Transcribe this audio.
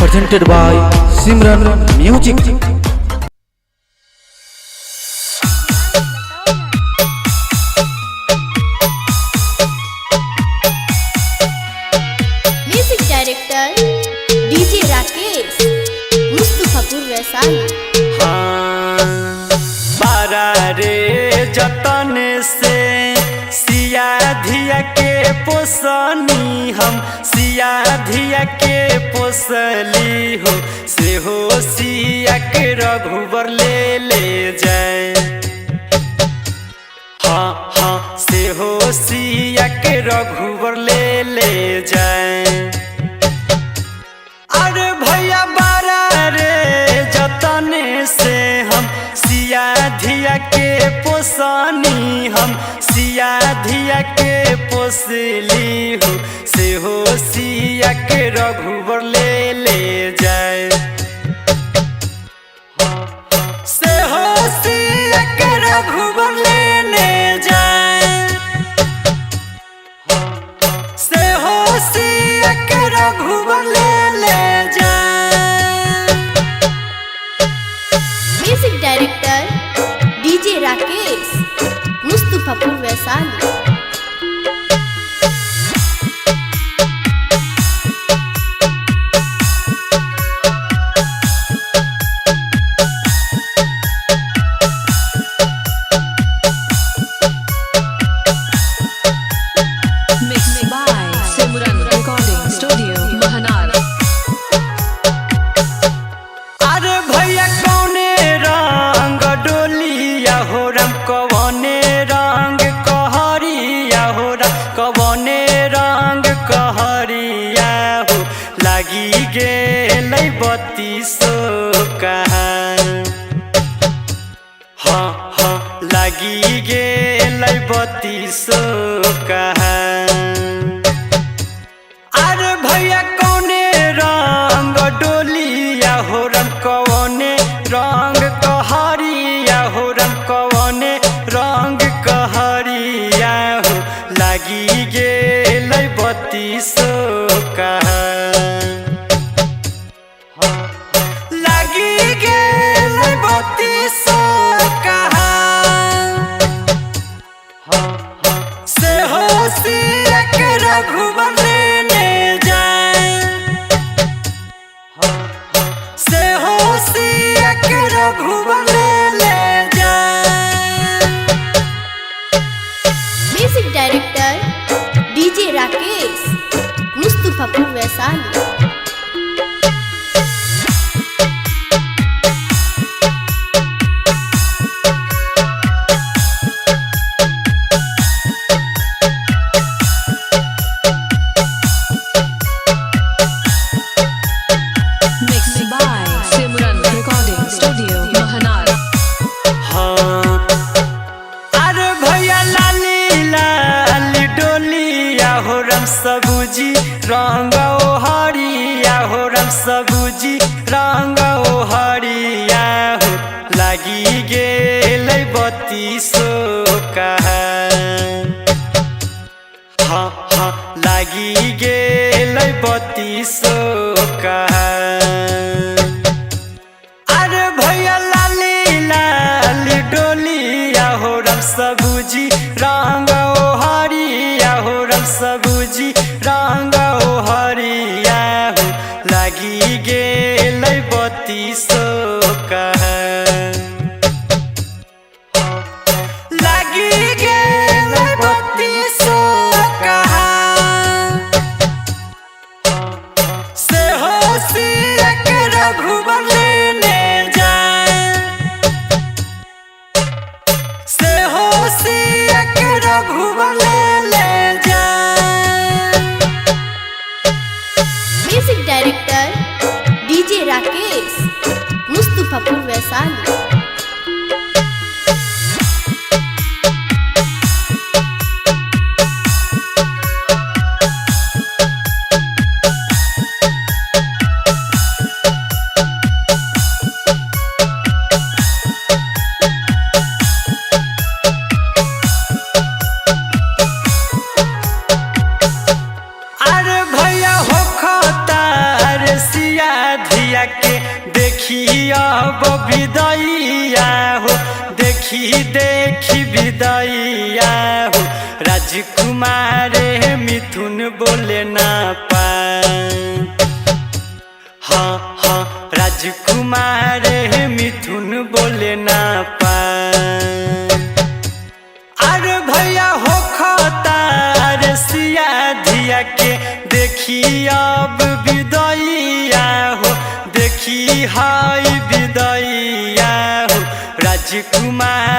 presented by Simran Music. Music director DJ Rakesh Mustafapur Vaishali. बारा रे जतन से सिया धिया के पोसनी हम सिया धिया के पोसली हो से हो सिया के रघुवर ले जाए। हाँ हाँ से हो सिया के रघुवर ले जाए। अरे भैया बारा रे जतन से हम सिया धिया के पोसनी हम सिया धिया के पोसली हो से हो सिया के रघुवर ले जाए। से हो सिया के रघुवर ले जाए। से हो सिया के रघुवर ले जाए। Music director DJ Rakesh Mustafapur Vaishali. लागी गेलै बत्तीसो कहाँ। हाँ हाँ लागी गेलै बत्तीसो कहाँ। अरे भैया कौने रंग डोलिया हो रंग कौने रंग कहरिया हो रंग कौने रंग कहरिया हो लागी गेलै बत्तीसो कहाँ। रघुवर ले जाए। से हो सिया के रघुवर ले जाए। Music director DJ Rakesh Mustafapur Vaishali. सबूजी रंग ओ हरिया हो रम सबूजी रंग ओ हरिया हो लागी गेलै बत्तीसो कहाँ। हाँ हाँ लागी गेलै बत्तीसो कहाँ। अरे भैया लाली लाली डोलिया हो रम सबूजी रंग ओ हरिया हो रम सबूजी रंग ओ हरिया हो लागी गेलै बत्तीसो कहाँ। लागी गेलै बत्तीसो कहाँ। से हो सिया के रघुवर ले जाए। से हो सिया के रघुवर ले जाए। Music director DJ Rakesh Mustafapur Vaishali. के देखी अब विदैया हो, देखी विदैया हो। राजकुमार मिथुन बोले ना पाए, हाँ हाँ राजकुमार मिथुन बोले ना पाए। अरे भैया हो खतार सिया धिया के देखी अब विदैया हो, देखी हाय विदैया हो। राजकुमार